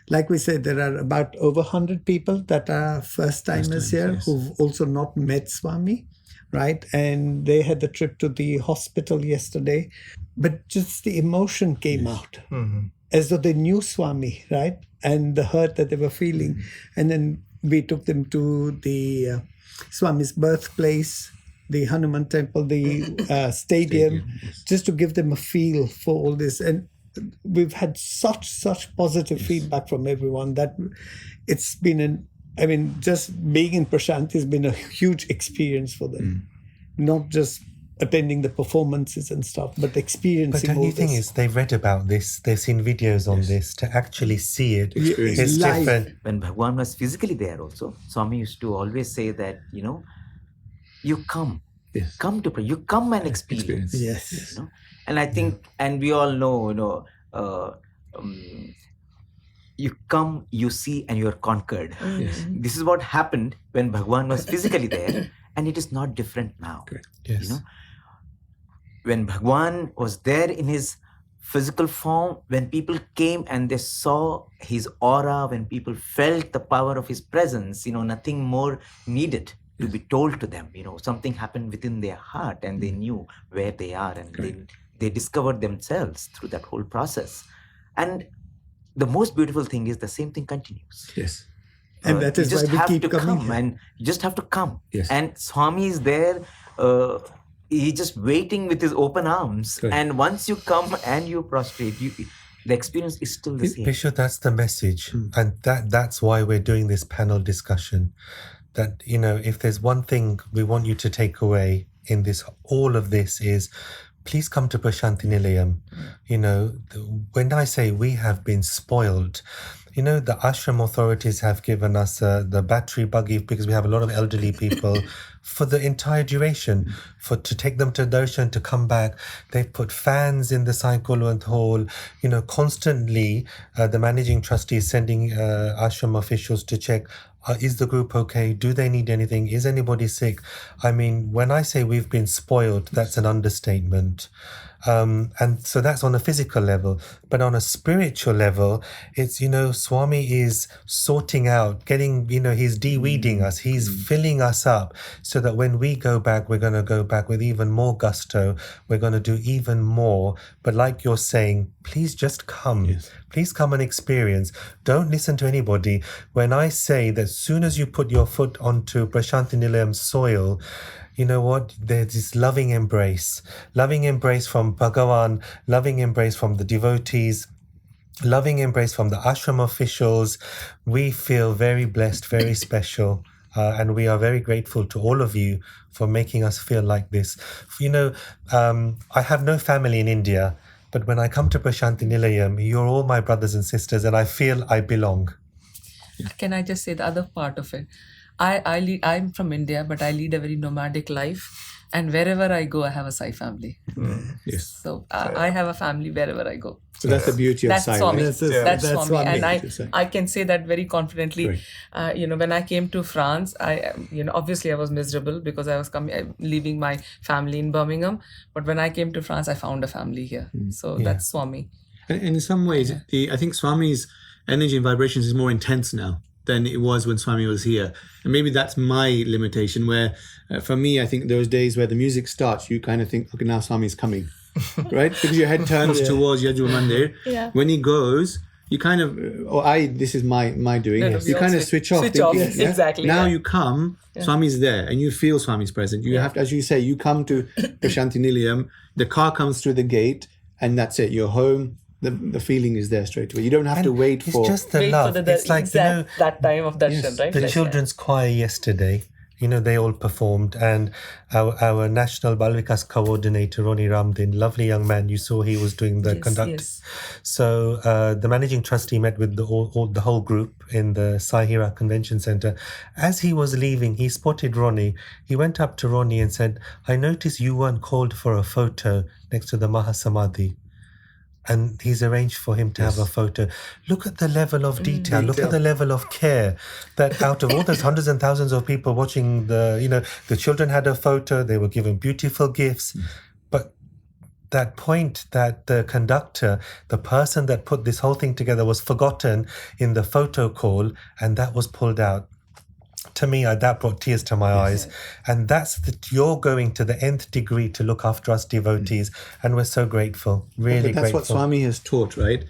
like we said, there are about over 100 people that are first-timers here who've also not met Swami, right? And they had the trip to the hospital yesterday, but just the emotion came out as though they knew Swami, right? And the hurt that they were feeling. And then we took them to the Swami's birthplace, the Hanuman temple, the stadium, just to give them a feel for all this. And we've had such positive feedback from everyone that it's been just being in Prasanthi has been a huge experience for them. Not just attending the performances and stuff, but experiencing But the all only thing this. is, they've read about this, they've seen videos on this. To actually see it, it's live. different. When Bhagawan was physically there also, Swami used to always say that, you come. Come to pray. You come and experience. Yes. And I think, and we all know, you come, you see, and you are conquered. This is what happened when Bhagawan was physically there, and it is not different now. Yes. When Bhagawan was there in his physical form, when people came and they saw his aura, when people felt the power of his presence, nothing more needed to be told to them. Something happened within their heart and they knew where they are, and they discovered themselves through that whole process. And the most beautiful thing is the same thing continues. Yes. And that is you just why we have keep to coming come, here. and you just have to come. Yes. And Swami is there. He's just waiting with his open arms. Correct. And once you come and you prostrate, the experience is still the same. Bishop, that's the message. And that's why we're doing this panel discussion. That, if there's one thing we want you to take away in this, all of this is, please come to Prasanthi Nilayam. When I say we have been spoiled, the ashram authorities have given us the battery buggy, because we have a lot of elderly people, for the entire duration, to take them to darshan, to come back. They've put fans in the Sai Kulwant hall. Constantly the managing trustee is sending ashram officials to check, is the group okay? Do they need anything? Is anybody sick? I mean, when I say we've been spoiled, that's an understatement. And so that's on a physical level. But on a spiritual level, it's, Swami is sorting out, getting, he's de-weeding us. He's filling us up so that when we go back, we're going to go back with even more gusto. We're going to do even more. But like you're saying, please just come. Yes. Please come and experience. Don't listen to anybody. When I say that as soon as you put your foot onto Prasanthi Nilayam's soil, you know what? There's this loving embrace from Bhagawan, loving embrace from the devotees, loving embrace from the ashram officials. We feel very blessed, very special. And we are very grateful to all of you for making us feel like this. I have no family in India, But when I come to Prasanthi Nilayam, you're all my brothers and sisters, and I feel I belong. Can I just say the other part of it? I'm from India, but I lead a very nomadic life. And wherever I go, I have a Sai family. Yes. So I have a family wherever I go. So that's the beauty of That's Sai. Swami. right? That's Swami. Swami. And I can say that very confidently. When I came to France, obviously I was miserable because I was leaving my family in Birmingham. But when I came to France, I found a family here. So that's Swami. And in some ways, I think Swami's energy and vibrations is more intense now than it was when Swami was here. And maybe that's my limitation where, for me, I think those days where the music starts, you kind of think, okay, now Swami's coming, right? Because your head turns towards Yajur Mandir. Yeah. When he goes, you kind of, this is my doing. No, you kind of switch off. Thinking, Yes, exactly. Now yeah. you come, Swami's there, and you feel Swami's presence. You have to, as you say, you come to Prasanthi Nilayam, the car comes through the gate, and that's it. You're home. The feeling is there straight away. You don't have to wait It's for... just the Wait love. for the It's like, exact, that time of darshan, right? the Like, children's choir yesterday, they all performed, and our national Balvikas coordinator, Ronnie Ramdin, lovely young man, you saw he was doing the conduct. Yes. So the managing trustee met with the whole group in the Sai Hira Convention Center. As he was leaving, he spotted Ronnie. He went up to Ronnie and said, I noticed you weren't called for a photo next to the Mahasamadhi. And he's arranged for him to have a photo. Look at the level of detail. Look at the level of care that out of all those hundreds and thousands of people watching the children had a photo, they were given beautiful gifts. But that point that the conductor, the person that put this whole thing together was forgotten in the photo call, and that was pulled out. To me, that brought tears to my eyes. And that's you're going to the nth degree to look after us devotees. And we're so grateful, really But that's grateful. what Swami has taught, right?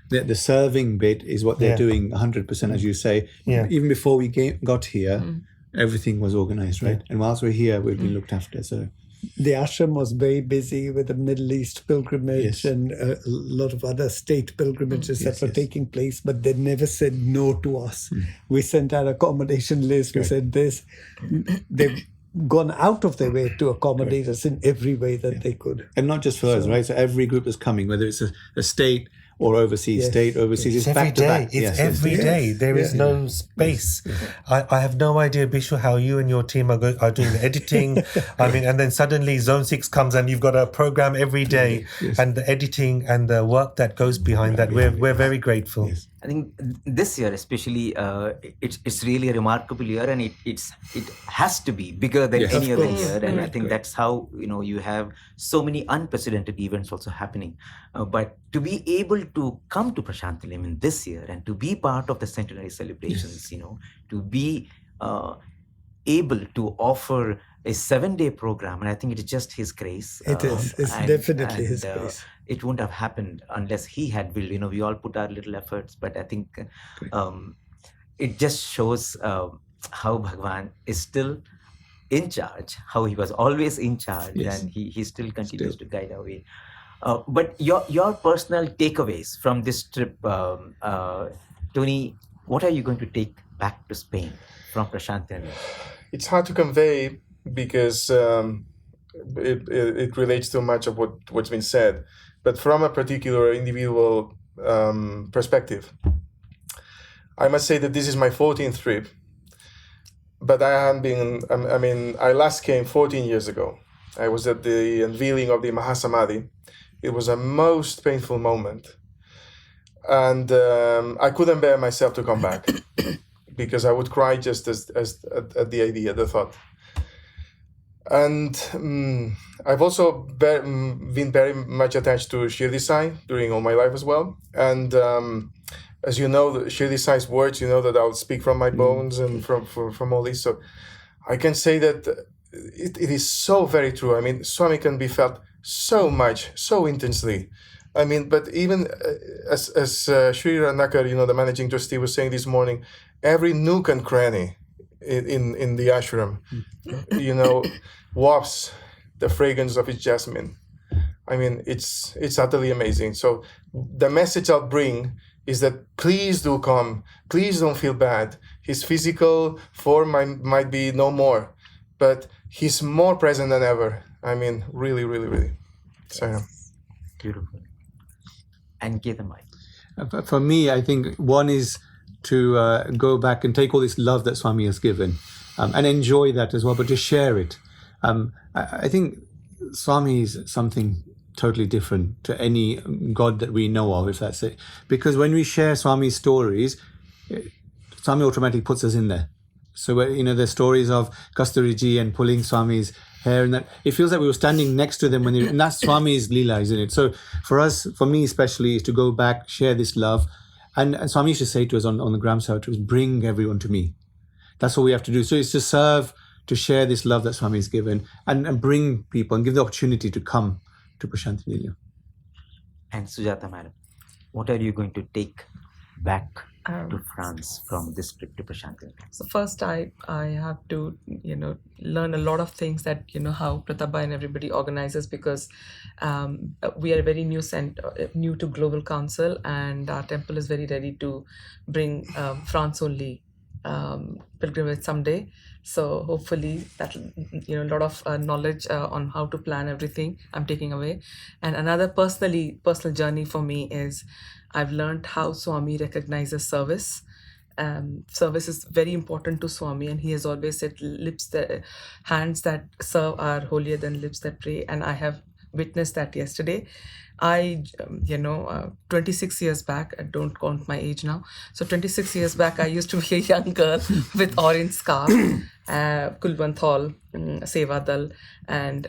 The serving bit is what they're doing 100%, as you say. Yeah. Even before we got here, everything was organized, right? And whilst we're here, we've been looked after. So The ashram was very busy with the Middle East pilgrimage and a lot of other state pilgrimages that were taking place, but they never said no to us. We sent our accommodation list. We said this. They've gone out of their way to accommodate us in every way that they could. And not just for us, right? So every group is coming, whether it's a state or overseas, state, overseas. It's It's every back to day. back. It's every day. There is no space. I have no idea, Bishu, how you and your team are doing the editing. I mean, and then suddenly Zone 6 comes and you've got a program every day. And the editing and the work that goes behind that, we're very grateful. I think this year especially, it's really a remarkable year, and it has to be bigger than any other year. And I think that's how you have so many unprecedented events also happening. But to be able to come to Prasanthi Nilayam this year and to be part of the centenary celebrations, to be able to offer a 7-day program, and I think it is just His grace. It is. It's definitely His grace. It wouldn't have happened unless He had willed. We all put our little efforts, but I think it just shows how Bhagawan is still in charge, how He was always in charge, and He still continues to guide our way. But your personal takeaways from this trip, Tony, what are you going to take back to Spain from Prasanthi Nilayam? It's hard to convey because it relates to much of what's been said. But from a particular individual perspective, I must say that this is my 14th trip. But I last came 14 years ago. I was at the unveiling of the Mahasamadhi. It was a most painful moment. And I couldn't bear myself to come back because I would cry just at the idea, the thought. And I've also been very much attached to Shirdi Sai during all my life as well. And as you know, the Shirdi Sai's words, that I'll speak from my bones and from all this. So I can say that it is so very true. I mean, Swami can be felt so much, so intensely. I mean, but even as Sri Ranakar, the managing trustee, was saying this morning, every nook and cranny in the ashram, wafts the fragrance of his jasmine. I mean, it's utterly amazing. So the message I'll bring is that please do come. Please don't feel bad. His physical form might be no more, but he's more present than ever. I mean, really, really, really. So, Beautiful. And Ketanbhai. For me, I think one is to go back and take all this love that Swami has given and enjoy that as well, but to share it. I think Swami is something totally different to any God that we know of, if that's it. Because when we share Swami's stories, Swami automatically puts us in there. So, the stories of Kasturiji and pulling Swami's hair, and that it feels like we were standing next to them and that's Swami's Leela, isn't it? So for us, for me especially, is to go back, share this love. And Swami used to say to us on the Gram Sabha, was bring everyone to me. That's what we have to do. So it's to serve, to share this love that Swami has given and bring people and give the opportunity to come to Prasanthi Nilayam. And Sujata madam, what are you going to take back to France from this trip to Prasanthi? So first, I have to learn a lot of things that how Pratabha and everybody organizes, because we are very new to Global Council, and our temple is very ready to bring France only pilgrimage someday. So hopefully that a lot of knowledge on how to plan everything I'm taking away. And another personal journey for me is I've learned how Swami recognizes service. Service is very important to Swami, and he has always said hands that serve are holier than lips that pray, and I have witnessed that yesterday. 26 years back, I don't count my age now. So 26 years back, I used to be a young girl with orange scarf, Kulbanthal, Sevadal, and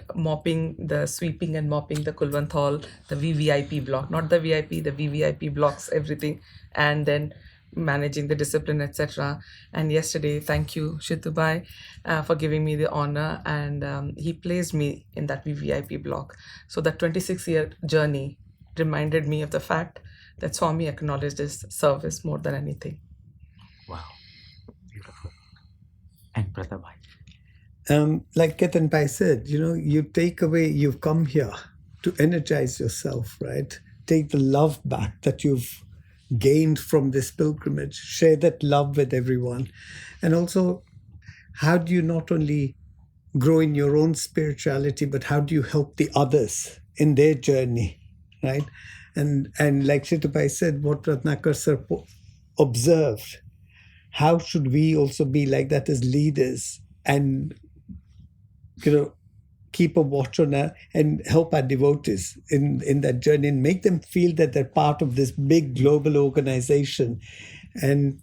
sweeping and mopping the Kulbanthal, the VVIP block, not the VIP, the VVIP blocks, everything. And then managing the discipline, etc. And yesterday, thank you, Shitubai, for giving me the honor, and he placed me in that VVIP block. So that 26-year journey reminded me of the fact that Swami acknowledged his service more than anything. Wow, beautiful. And Prathabhai. Like Ketanbhai said, you've come here to energize yourself, right? Take the love back that you've gained from this pilgrimage, share that love with everyone. And also, how do you not only grow in your own spirituality, but how do you help the others in their journey, right? And like Shitubai said, what Ratnakar sir observed, how should we also be like that as leaders and keep a watch on and help our devotees in that journey and make them feel that they're part of this big global organization, and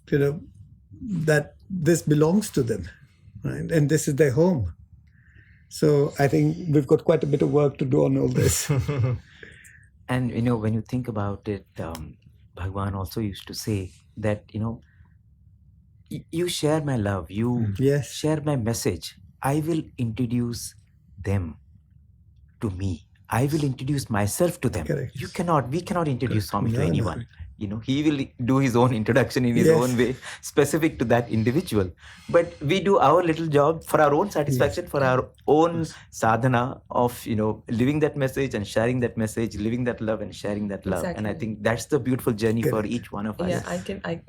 that this belongs to them, right? And this is their home. So I think we've got quite a bit of work to do on all this. And when you think about it, Bhagawan also used to say that you share my love, you share my message, I will introduce them to me. I will introduce myself to them. Correct. We cannot introduce Swami to anyone. He will do his own introduction in his own way, specific to that individual. But we do our little job for our own satisfaction, for our own sadhana of, living that message and sharing that message, living that love and sharing that love. Exactly. And I think that's the beautiful journey for each one of us. Yeah,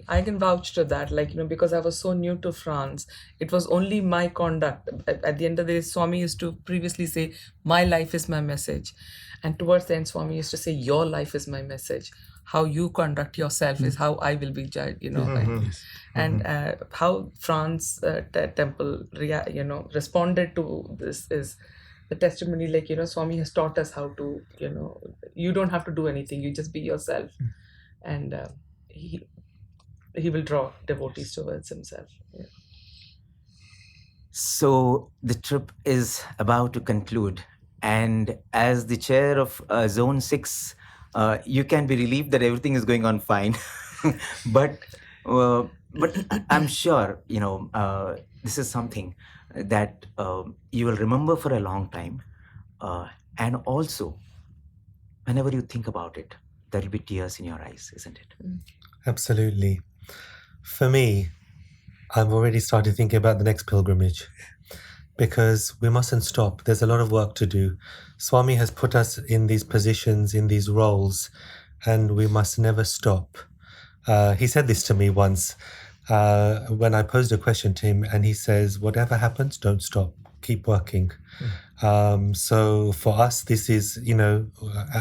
I can vouch to that. Because I was so new to France, it was only my conduct. At the end of the day, Swami used to previously say, my life is my message. And towards the end, Swami used to say, your life is my message. How you conduct yourself is how I will be judged, And how France temple, responded to this is the testimony. Swami has taught us how to, you don't have to do anything. You just be yourself, and he will draw devotees towards himself. Yeah. So the trip is about to conclude, and as the chair of Zone 6, you can be relieved that everything is going on fine. but I'm sure this is something that you will remember for a long time, and also whenever you think about it, there will be tears in your eyes, isn't it? Absolutely. For me, I've already started thinking about the next pilgrimage, because we mustn't stop. There's a lot of work to do. Swami has put us in these positions, in these roles, and we must never stop. He said this to me once when I posed a question to him, and he says, whatever happens, don't stop. keep working. So for us, this is,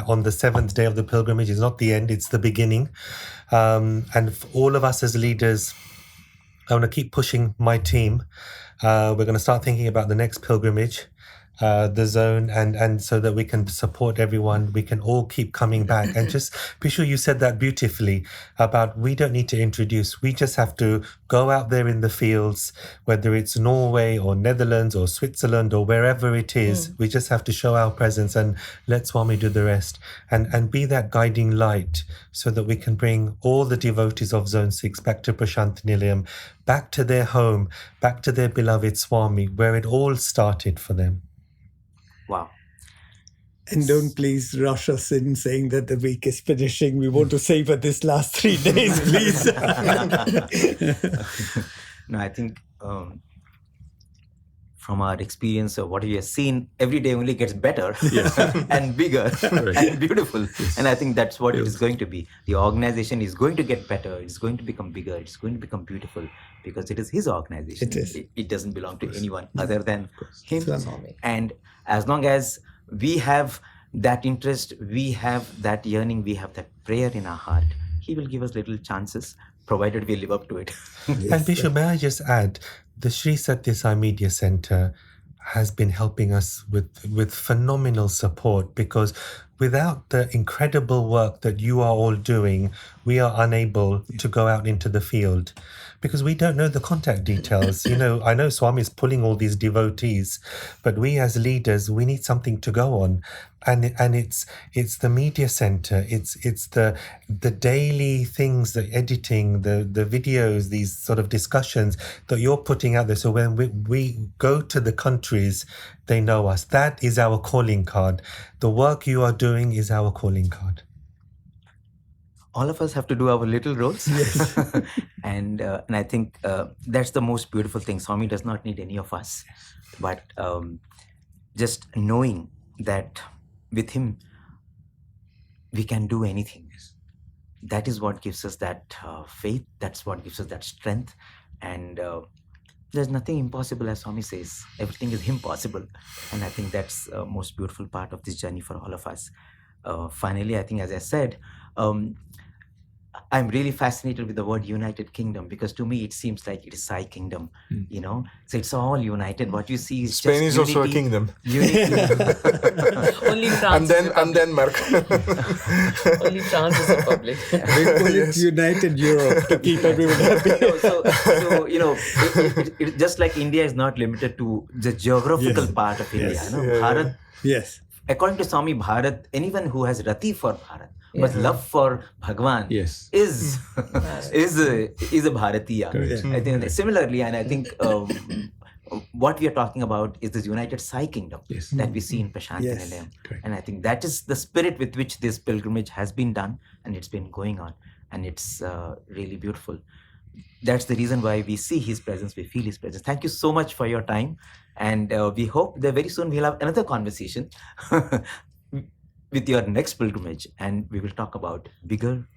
on the 7th day of the pilgrimage, it's not the end, it's the beginning. And for all of us as leaders, I want to keep pushing my team. We're going to start thinking about the next pilgrimage, the zone, and so that we can support everyone. We can all keep coming back. And just, Pishu, you said that beautifully about we don't need to introduce. We just have to go out there in the fields, whether it's Norway or Netherlands or Switzerland or wherever it is. We just have to show our presence and let Swami do the rest, and be that guiding light so that we can bring all the devotees of Zone 6 back to Prasanthi Nilayam, back to their home, back to their beloved Swami, where it all started for them. Wow. And don't please rush us in saying that the week is finishing. We want to savor this last 3 days, please. No, I think from our experience of what we have seen, every day only gets better and bigger and beautiful. And I think that's what it is going to be. The organization is going to get better. It's going to become bigger. It's going to become beautiful because it is his organization. It is. It doesn't belong to anyone other than him. Swami. And as long as we have that interest, we have that yearning, we have that prayer in our heart, he will give us little chances, provided we live up to it. And Bishu, may I just add, the Sri Sathya Sai Media Center has been helping us with phenomenal support, because without the incredible work that you are all doing, we are unable to go out into the field because we don't know the contact details. I know Swami is pulling all these devotees, but we as leaders, we need something to go on. And it's the media center, it's the daily things, the editing, the videos, these sort of discussions that you're putting out there. So when we go to the countries, they know us. That is our calling card. The work you are doing is our calling card. All of us have to do our little roles. Yes. and I think that's the most beautiful thing. Swami does not need any of us, but just knowing that with him we can do anything. That is what gives us that faith. That's what gives us that strength. And there's nothing impossible, as Swami says. Everything is impossible. And I think that's the most beautiful part of this journey for all of us. Finally, I think, as I said, I'm really fascinated with the word United Kingdom, because to me it seems like it is Sai Kingdom, So it's all united. What you see is Spain just is also a kingdom. Unity. Only France. And Denmark. Only France is a republic. We call it United Europe to keep everyone happy. It just like India is not limited to the geographical part of India. Yes. Bharat, Yes. according to Swami, Bharat, anyone who has rati for Bharat, but love for Bhagawan Yes. is a Bharatiya. Correct. I think similarly, and I think what we are talking about is this United Sai Kingdom Yes. that we see in Prasanthi Yes. Nilayam. Correct. And I think that is the spirit with which this pilgrimage has been done, and it's been going on, and it's really beautiful. That's the reason why we see his presence, we feel his presence. Thank you so much for your time, and we hope that very soon we'll have another conversation with your next pilgrimage, and we will talk about bigger,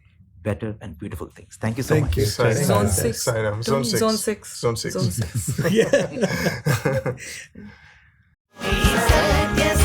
better, and beautiful things. Thank you so much. You. Zone 6. Sairam. Zone 6. Zone 6. Zone 6. Zone 6. Yeah. Sathya